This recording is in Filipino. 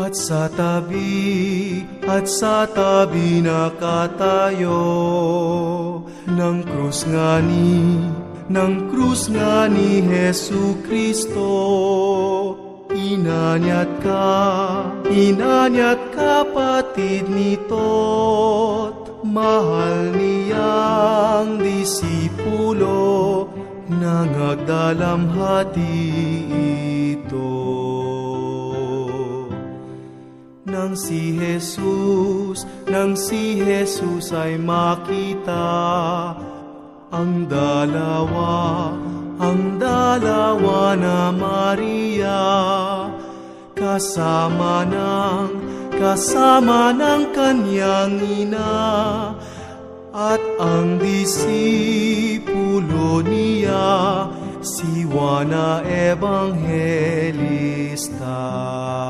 At sa tabi nakatayo ng krus nga ni Hesu Kristo. Inanyat kapatid nito't mahal niyang disipulo nangagdalamhati ito. Nang si Jesus ay makita ang dalawa na Maria, kasama ng kanyang ina, at ang disipulo niya, si Juan na Ebanghelista.